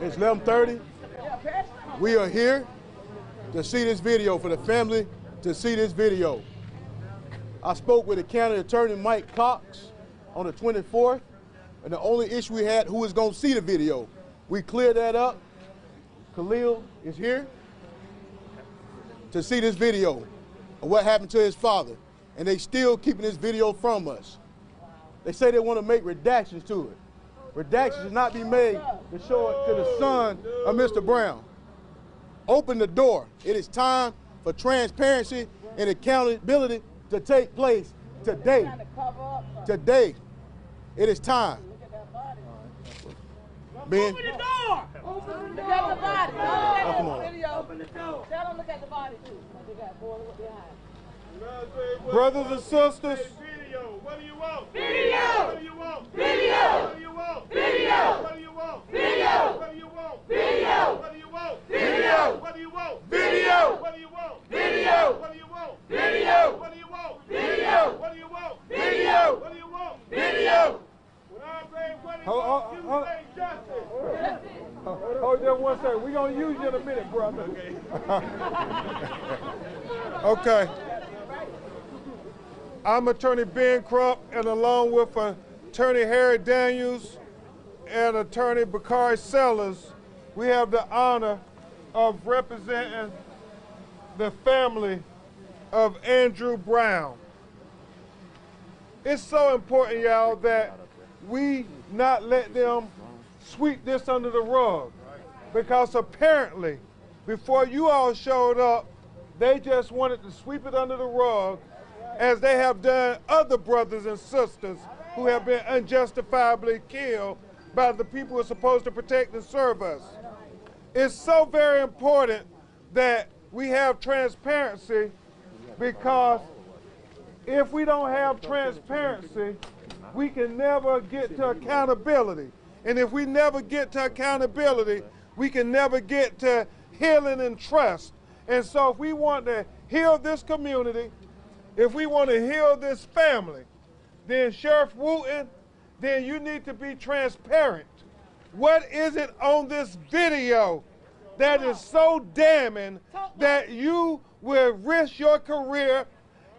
It's 11:30. We are here to see this video, for the family to see this video. I spoke with the county attorney, Mike Cox, on the 24th, and the only issue we had, who was going to see the video. We cleared that up. Khalil is here to see this video of what happened to his father, and they still keeping this video from us. They say they want to make redactions to it. Redactions should not be made to show it to the son of Mr. Brown. Open the door. It is time for transparency and accountability to take place today. Today. It is time. Ben? Open the door! Look at the body. Come on. Open the door. Tell them look at the body too. They got boy behind. Brothers and sisters. Video. What do you want? Video! What do you want? Video! What do you want? Video! What do you want? Video! What do you want? Video! What do you want? Video! What do you want? Video! What do you want? Video! What do you want? Video! What do you want? Video! What do you want? Video! What do you want? Video! When I say what do you want, you say justice. Hold just one second. We're going to use you in a minute, brother. Okay. I'm Attorney Ben Crump, and along with Attorney Harry Daniels and Attorney Bakari Sellers, we have the honor of representing the family of Andrew Brown. It's so important, y'all, that we not let them sweep this under the rug, because apparently, before you all showed up, they just wanted to sweep it under the rug, as they have done other brothers and sisters who have been unjustifiably killed by the people who are supposed to protect and serve us. It's so very important that we have transparency, because if we don't have transparency, we can never get to accountability. And if we never get to accountability, we can never get to healing and trust. And so if we want to heal this community, if we want to heal this family, then Sheriff Wooten, then you need to be transparent. What is it on this video that is so damning that you will risk your career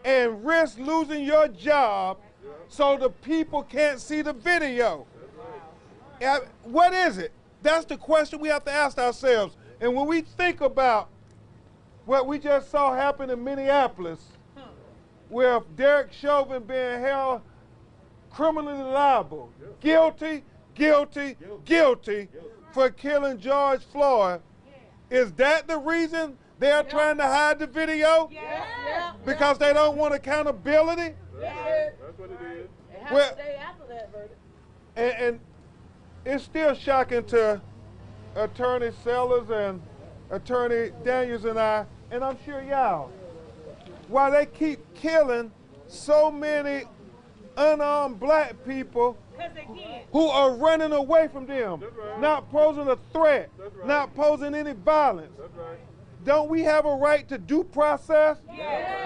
and risk losing your job so the people can't see the video? What is it? That's the question we have to ask ourselves. And when we think about what we just saw happen in Minneapolis, with Derek Chauvin being held criminally liable, guilty for killing George Floyd, is that the reason they're trying to hide the video? Because they don't want accountability? That's what it is. Well, Day after that verdict. and it's still shocking to Attorney Sellers and Attorney Daniels and I, and I'm sure y'all, why they keep killing so many unarmed black people who are running away from them, not posing a threat, not posing any violence. Don't we have a right to due process?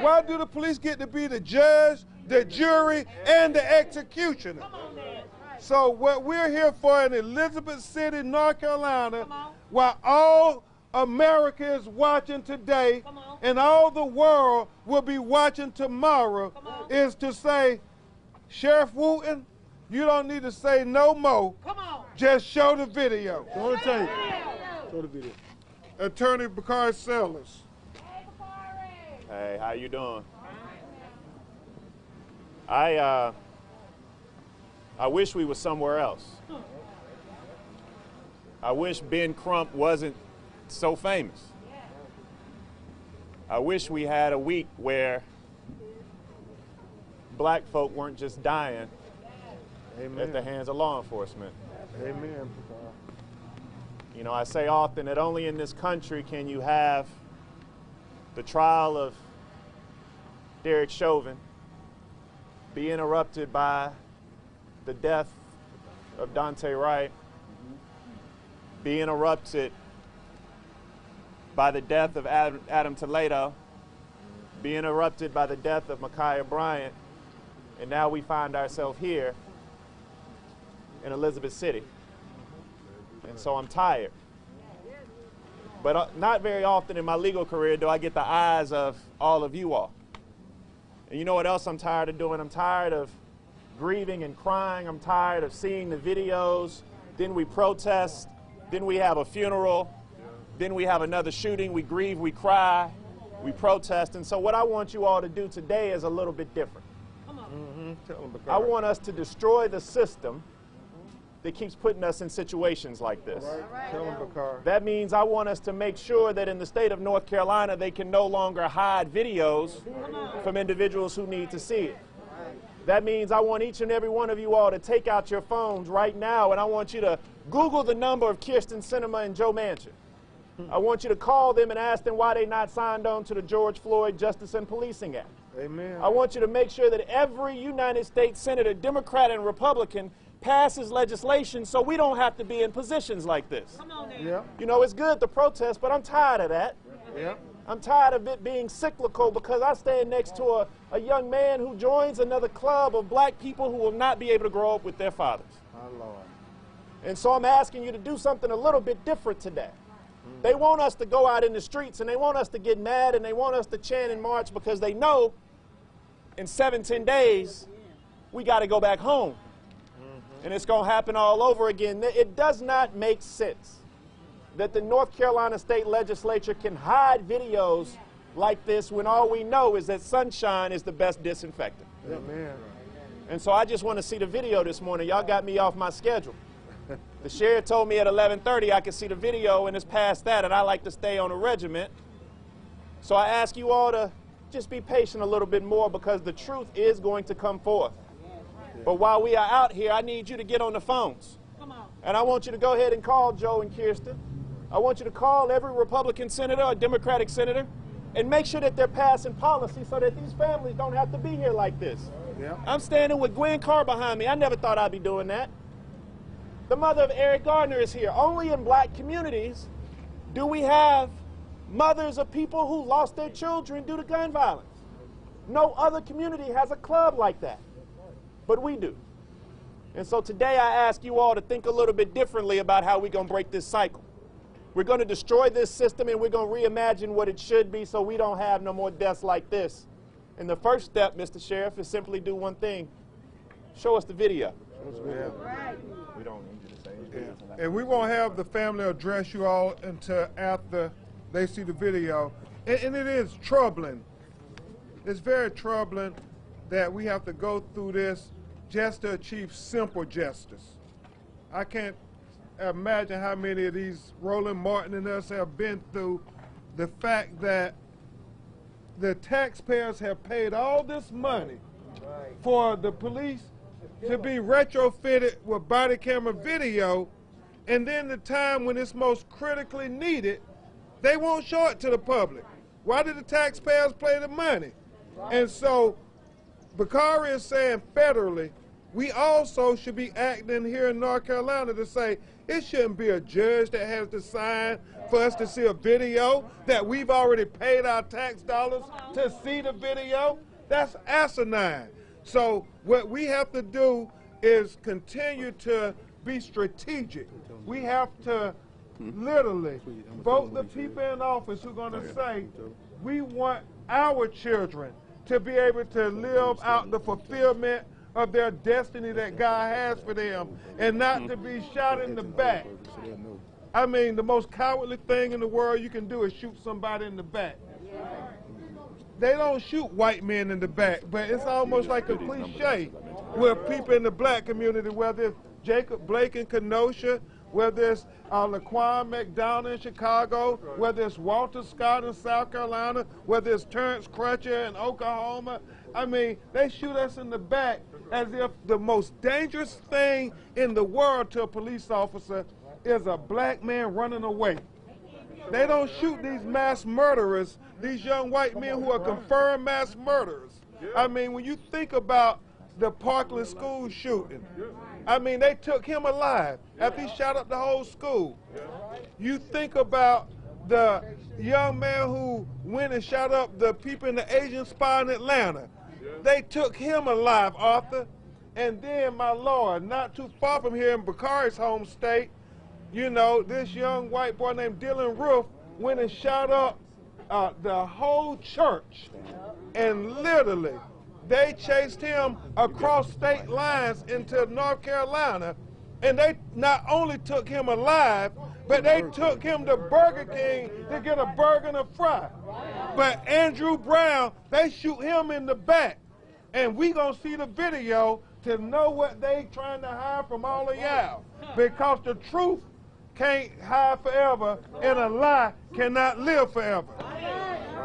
Why do the police get to be the judge, the jury, and the executioner? So what we're here for in Elizabeth City, North Carolina, while all America is watching today and all the world will be watching tomorrow, is to say, Sheriff Wooten, you don't need to say no more. Just show the video. Show the tape. Show the video. Attorney Bakari Sellers. Hey, how you doing? I wish we were somewhere else. I wish Ben Crump wasn't so famous. I wish we had a week where black folk weren't just dying at the hands of law enforcement. Amen. You know, I say often that only in this country can you have the trial of Derek Chauvin be interrupted by the death of Dante Wright, be interrupted by the death of Adam Toledo, be interrupted by the death of Ma'Khia Bryant, and now we find ourselves here in Elizabeth City. And so I'm tired. But not very often in my legal career do I get the eyes of all of you all. And you know what else I'm tired of doing? I'm tired of grieving and crying. I'm tired of seeing the videos. Then we protest. Then we have a funeral. Then we have another shooting. We grieve, we cry, we protest. And so what I want you all to do today is a little bit different. I want us to destroy the system that keeps putting us in situations like this. That means I want us to make sure that in the state of North Carolina, they can no longer hide videos from individuals who need to see it. That means I want each and every one of you all to take out your phones right now, and I want you to Google the number of Kirsten Sinema and Joe Manchin. I want you to call them and ask them why they not signed on to the George Floyd Justice and Policing Act. Amen. I want you to make sure that every United States Senator, Democrat and Republican, passes legislation so we don't have to be in positions like this. Come on now. Yeah. You know, it's good to protest, but I'm tired of that. Yeah. I'm tired of it being cyclical because I stand next to a young man who joins another club of black people who will not be able to grow up with their fathers. My Lord. And so I'm asking you to do something a little bit different today. They want us to go out in the streets and they want us to get mad and they want us to chant and march because they know in 7-10 days we got to go back home. And it's going to happen all over again. It does not make sense that the North Carolina State Legislature can hide videos like this when all we know is that sunshine is the best disinfectant. Amen. And so I just want to see the video this morning. Y'all got me off my schedule. The sheriff told me at 11:30 I could see the video, and it's past that, and I like to stay on a regiment. So I ask you all to just be patient a little bit more because the truth is going to come forth. But while we are out here, I need you to get on the phones. Come on. And I want you to go ahead and call Joe and Kirsten. I want you to call every Republican senator or Democratic senator and make sure that they're passing policy so that these families don't have to be here like this. Yeah. I'm standing with Gwen Carr behind me. I never thought I'd be doing that. The mother of Eric Gardner is here. Only in black communities do we have mothers of people who lost their children due to gun violence. No other community has a club like that, but we do. And so today I ask you all to think a little bit differently about how we're going to break this cycle. We're going to destroy this system and we're going to reimagine what it should be so we don't have no more deaths like this. And the first step, Mr. Sheriff, is simply do one thing. Show us the video. Yeah. We don't need you to say Yeah. And we won't have the family address you all until after they see the video. And it is troubling. It's very troubling that we have to go through this just to achieve simple justice. I can't imagine how many of these Roland Martin and us have been through the fact that the taxpayers have paid all this money for the police to be retrofitted with body camera video, and then the time when it's most critically needed, they won't show it to the public. Why did the taxpayers pay the money? And so, Bakari is saying federally, we also should be acting here in North Carolina to say it shouldn't be a judge that has to sign for us to see a video, that we've already paid our tax dollars to see the video. That's asinine. So what we have to do is continue to be strategic. We have to literally vote the people in office who are going to say, we want our children to be able to live out the fulfillment of their destiny that God has for them and not to be shot in the back. I mean, the most cowardly thing in the world you can do is shoot somebody in the back. They don't shoot white men in the back, but it's almost like a cliche with people in the black community, whether it's Jacob Blake in Kenosha, whether it's Laquan McDonald in Chicago, whether it's Walter Scott in South Carolina, whether it's Terrence Crutcher in Oklahoma. I mean, they shoot us in the back as if the most dangerous thing in the world to a police officer is a black man running away. They don't shoot these mass murderers, these young white men who are confirmed mass murderers. I mean, when you think about the Parkland school shooting, I mean, they took him alive after he shot up the whole school. You think about the young man who went and shot up the people in the Asian spy in Atlanta. They took him alive, Arthur. And then, my Lord, not too far from here in Bakari's home state, you know, this young white boy named Dylan Roof went and shot up the whole church, and literally they chased him across state lines into North Carolina, and they not only took him alive, but they took him to Burger King to get a burger and a fry. But Andrew Brown, they shoot him in the back, and we gonna see the video to know what they trying to hide from all of y'all, because the truth can't hide forever, and a lie cannot live forever.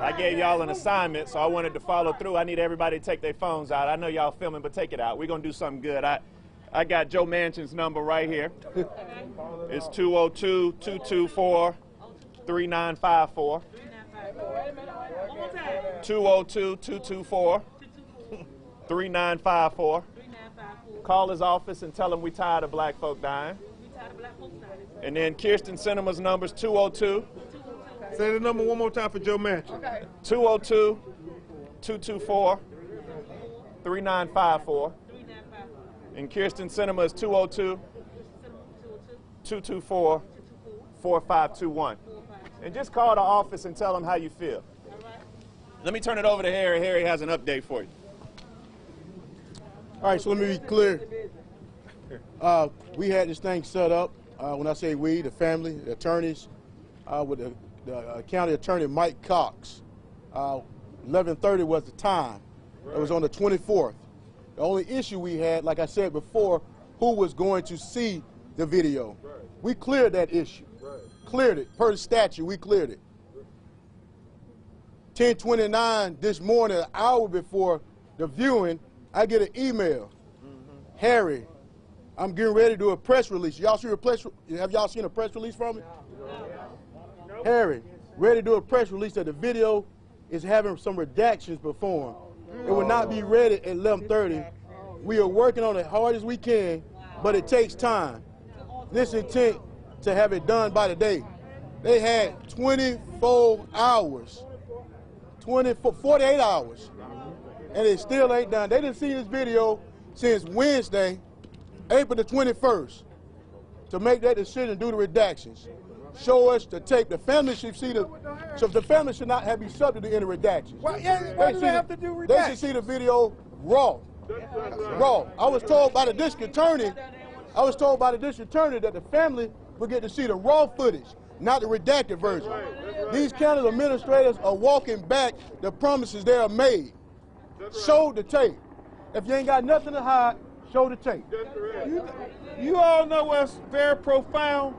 I gave y'all an assignment, so I wanted to follow through. I need everybody to take their phones out. I know y'all filming, but take it out. We're going to do something good. I got Joe Manchin's number right here. It's 202-224-3954. 202-224-3954. Call his office and tell him we tired of black folk dying. And then Kirsten Cinema's number is 202. Say the number one more time for Joe Manchin. 202-224-3954. And Kirsten Cinema is 202-224-4521. And just call the office and tell them how you feel. Let me turn it over to Harry. Harry has an update for you. All right, so let me be clear. We had this thing set up. When I say we, the family, the attorneys, with the county attorney Mike Cox. 11:30 was the time. It was on the 24th. The only issue we had, like I said before, who was going to see the video. We cleared that issue. Cleared it. Per statute, we cleared it. 10:29 this morning, an hour before the viewing, I get an email. Harry, I'm getting ready to do a press release. Y'all see a press? Have y'all seen a press release from me? Harry, ready to do a press release that the video is having some redactions performed. It will not be ready at 11:30. We are working on it hard as we can, but it takes time. This intent to have it done by the day. They had 24 hours, 48 hours, and it still ain't done. They didn't see this video since Wednesday, April the 21st, to make that decision, do the redactions. Show us the tape. The family should see the, so the family should not have be subject to any redactions. Why do they have to do redactions? They should see the video raw. Raw. I was told by the district attorney that the family would get to see the raw footage, not the redacted version. These county administrators are walking back the promises they are made. Show the tape. If you ain't got nothing to hide, show the tape. You all know what's very profound?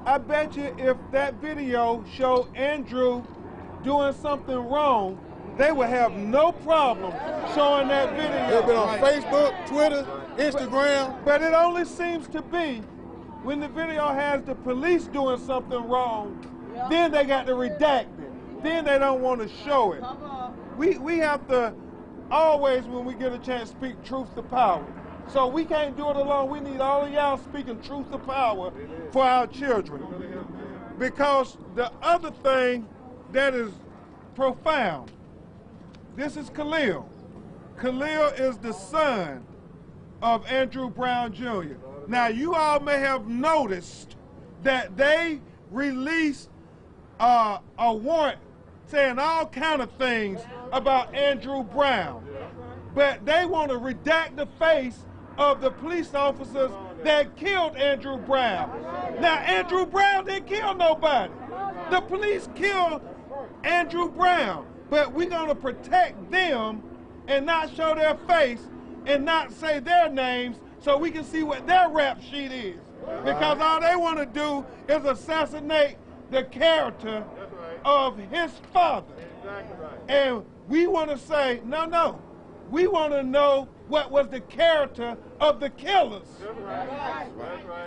I bet you if that video showed Andrew doing something wrong, they would have no problem showing that video. They've been on Facebook, Twitter, Instagram. But it only seems to be when the video has the police doing something wrong, then they got to redact it. Then they don't want to show it. We have to always, when we get a chance, speak truth to power. So we can't do it alone. We need all of y'all speaking truth to power for our children. Because the other thing that is profound, this is Khalil. Khalil is the son of Andrew Brown Jr. Now, you all may have noticed that they released a warrant saying all kind of things about Andrew Brown. But they want to redact the face of the police officers that killed Andrew Brown. Now, Andrew Brown didn't kill nobody. The police killed Andrew Brown. But we're going to protect them and not show their face and not say their names so we can see what their rap sheet is. Because all they want to do is assassinate the character of his father. And we want to say, no. We want to know what was the character of the killers.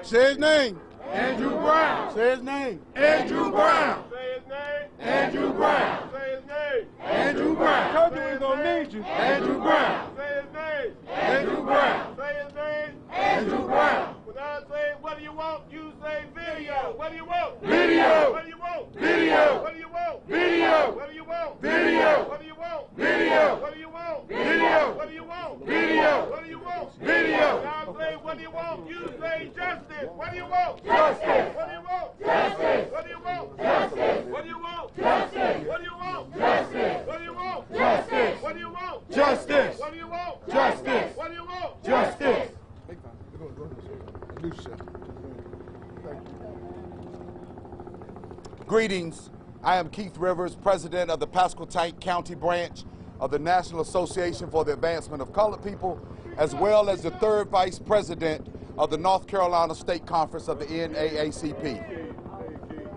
Say his name. Andrew Brown. Say his name. Andrew Brown. Say his name. Andrew Brown. Say his name. Andrew Brown. Told you we're going to need you. Andrew Brown. Say his name. Andrew Brown. Say his name. Andrew Brown. When I say, what do you want? You say video. What do you want? Video. What do you want? Video. What do you want? Video. What do you want? Video. What do you want? Video. What do you want? Video. What do you want? Video. What do you want? Video. When I say, what do you want? You say justice. What do you want? Justice. What do you want? Justice. What do you want? Greetings. I am Keith Rivers, president of the Pasquotank County branch of the National Association for the Advancement of Colored People, as well as the third vice president of the North Carolina State Conference of the NAACP.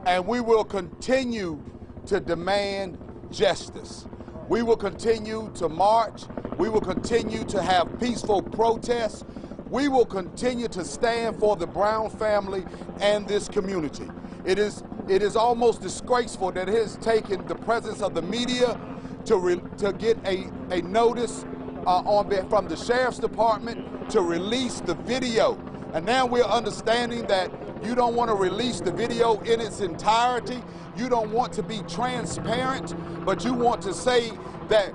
And we will continue to demand justice. We will continue to march. We will continue to have peaceful protests. We will continue to stand for the Brown family and this community. It is almost disgraceful that it has taken the presence of the media to get a notice from the Sheriff's Department to release the video. And now we're understanding that you don't want to release the video in its entirety. You don't want to be transparent, but you want to say that,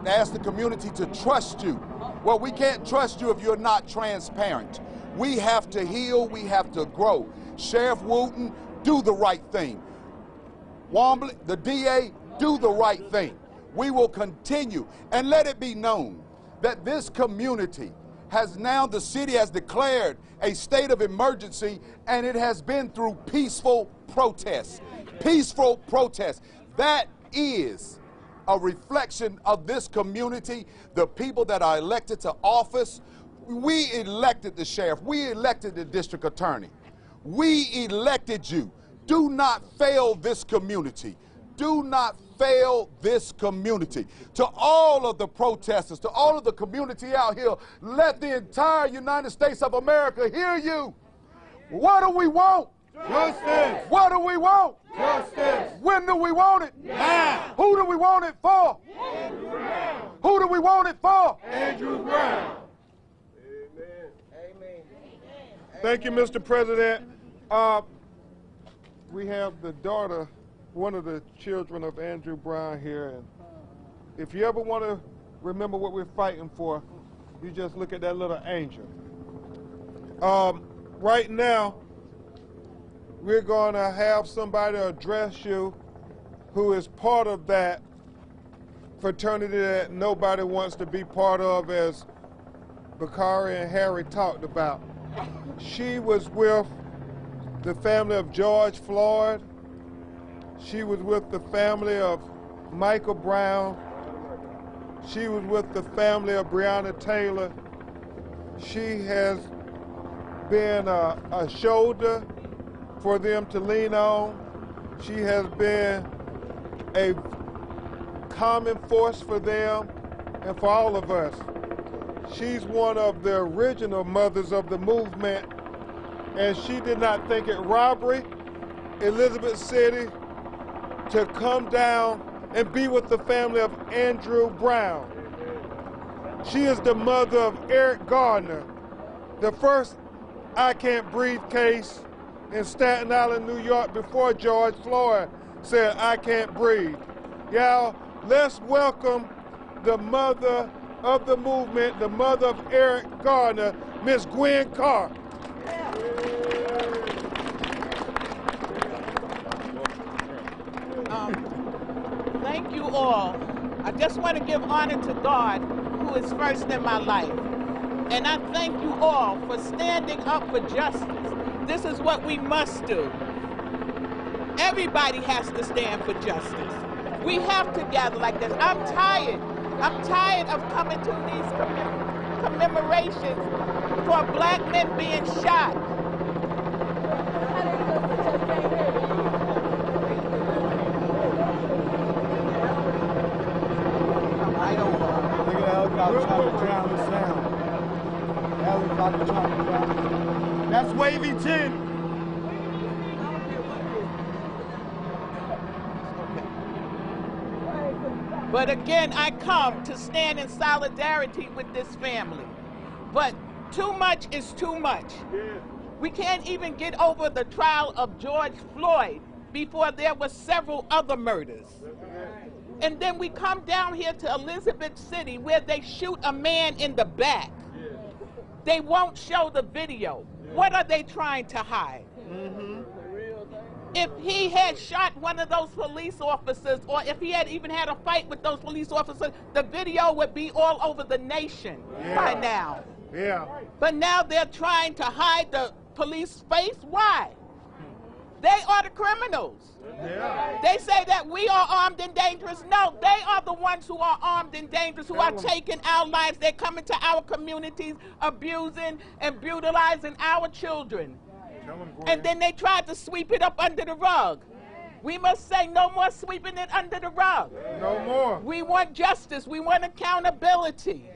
ask the community to trust you. Well, we can't trust you if you're not transparent. We have to heal, we have to grow. Sheriff Wooten, do the right thing. Wombly, the DA, do the right thing. We will continue, and let it be known that this community the city has declared a state of emergency, and it has been through peaceful protests. Peaceful protests. That is a reflection of this community, the people that are elected to office. We elected the sheriff. We elected the district attorney. We elected you. Do not fail this community. Do not fail this community. To all of the protesters, to all of the community out here, let the entire United States of America hear you. What do we want? Justice. What do we want? Justice. When do we want it? Now. Who do we want it for? Andrew Brown. Who do we want it for? Andrew Brown. Amen. Amen. Thank you, Mr. President. We have the daughter, one of the children of Andrew Brown here, and if you ever want to remember what we're fighting for, you just look at that little angel. Right now, we're going to have somebody address you who is part of that fraternity that nobody wants to be part of, as Bakari and Harry talked about. She was with the family of George Floyd. She was with the family of Michael Brown. She was with the family of Breonna Taylor. She has been a shoulder for them to lean on. She has been a common force for them and for all of us. She's one of the original mothers of the movement, and she did not think it robbery, Elizabeth City, to come down and be with the family of Andrew Brown. She is the mother of Eric Gardner, the first I Can't Breathe case in Staten Island, New York, before George Floyd said, I can't breathe. Y'all, let's welcome the mother of the movement, the mother of Eric Gardner, Miss Gwen Carr. Thank you all. I just want to give honor to God, who is first in my life. And I thank you all for standing up for justice. This is what we must do. Everybody has to stand for justice. We have to gather like this. I'm tired. I'm tired of coming to these commemorations for black men being shot. That's Wavy 10. But again, I come to stand in solidarity with this family. But too much is too much. We can't even get over the trial of George Floyd before there were several other murders. And then we come down here to Elizabeth City where they shoot a man in the back. They won't show the video. What are they trying to hide? If he had shot one of those police officers, or if he had even had a fight with those police officers, the video would be all over the nation by now. But now they're trying to hide the police face. Why? are the criminals. Yeah. They say that we are armed and dangerous. No, they are the ones who are armed and dangerous, who are taking our lives. They're coming to our communities, abusing and brutalizing our children. And then they tried to sweep it up under the rug. We must say no more sweeping it under the rug. No more. We want justice. We want accountability.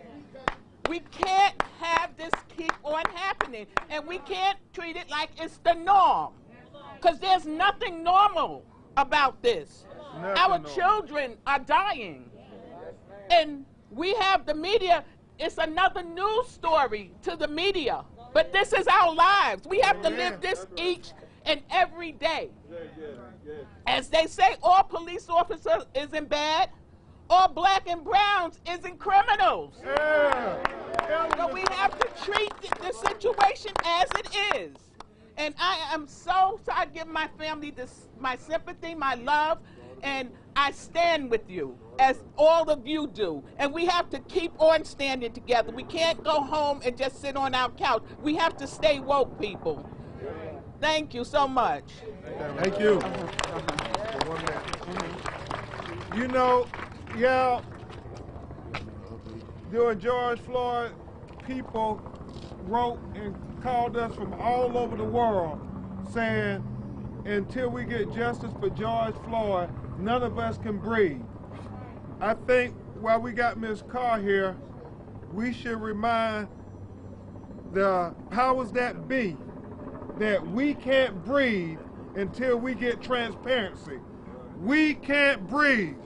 We can't have this keep on happening. And we can't treat it like it's the norm. Because there's nothing normal about this. Our children are dying. And we have the media. It's another news story to the media. But this is our lives. We have to live this each and every day. As they say, all police officers isn't bad. All black and browns isn't criminals. But we have to treat the situation as it is. And I am so I give my family this, my sympathy, my love, and I stand with you, as all of you do. And we have to keep on standing together. We can't go home and just sit on our couch. We have to stay woke, people. Thank you so much. Thank you. You know, yeah, during George Floyd, people wrote and called us from all over the world saying, until we get justice for George Floyd, none of us can breathe. I think while we got Ms. Carr here, we should remind the powers that be that we can't breathe until we get transparency. We can't breathe.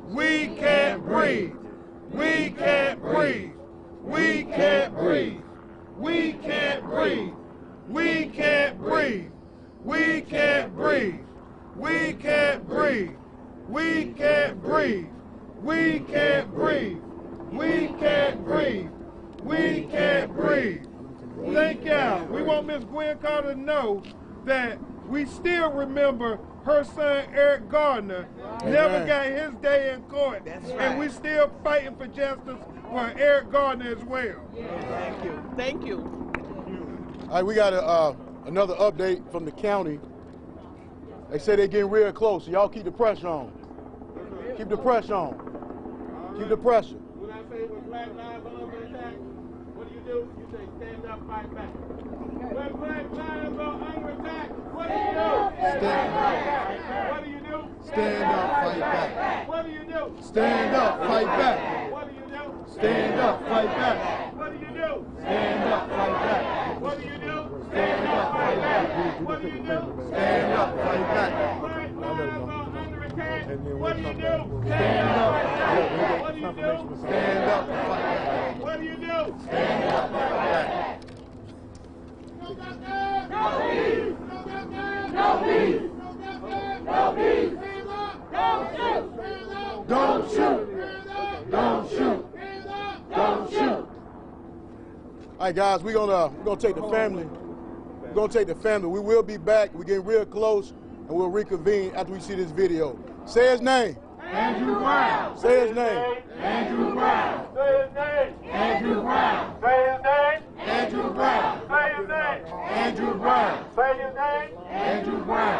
We can't breathe. We can't breathe. We can't breathe. We can't breathe. We can't breathe. We can't breathe. We can't breathe. We can't breathe. We can't breathe. We can't breathe. We can't breathe. Thank y'all. We want Miss Gwen Carter to know that we still remember her son Eric Gardner never got his day in court. That's right. And we still fighting for justice for Eric Gardner as well. Thank you. Thank you. All right, we got another update from the county. They say they're getting real close, so y'all keep the pressure on. Keep the pressure on. Keep the pressure. When I say when Black Lives are under attack, what do? You say stand up, fight back. When Black Lives are under attack, what do you do? Stand up. What do you do? Stand up, fight back. What do you do? Stand up, fight back. What do you do? Stand up, fight back. What do you do? Stand up, fight back. What do you do? Stand up, fight back. What do you do? Stand up, fight back. Black Lives are under attack. What do you do? Stand up. What do you do? Stand up, fight back. What do you do? Stand up, fight back. No peace! No peace! No peace! Don't shoot! Don't shoot. Don't shoot. Don't shoot. All right, guys, we're gonna take the family. We're gonna take the family. We will be back. We're getting real close, and we'll reconvene after we see this video. Say his name. Andrew Brown! Say his name. Andrew Brown! Say his name! Andrew Brown! Say his name! Andrew Brown. Say his name! Andrew Brown. Say his name! Andrew Brown.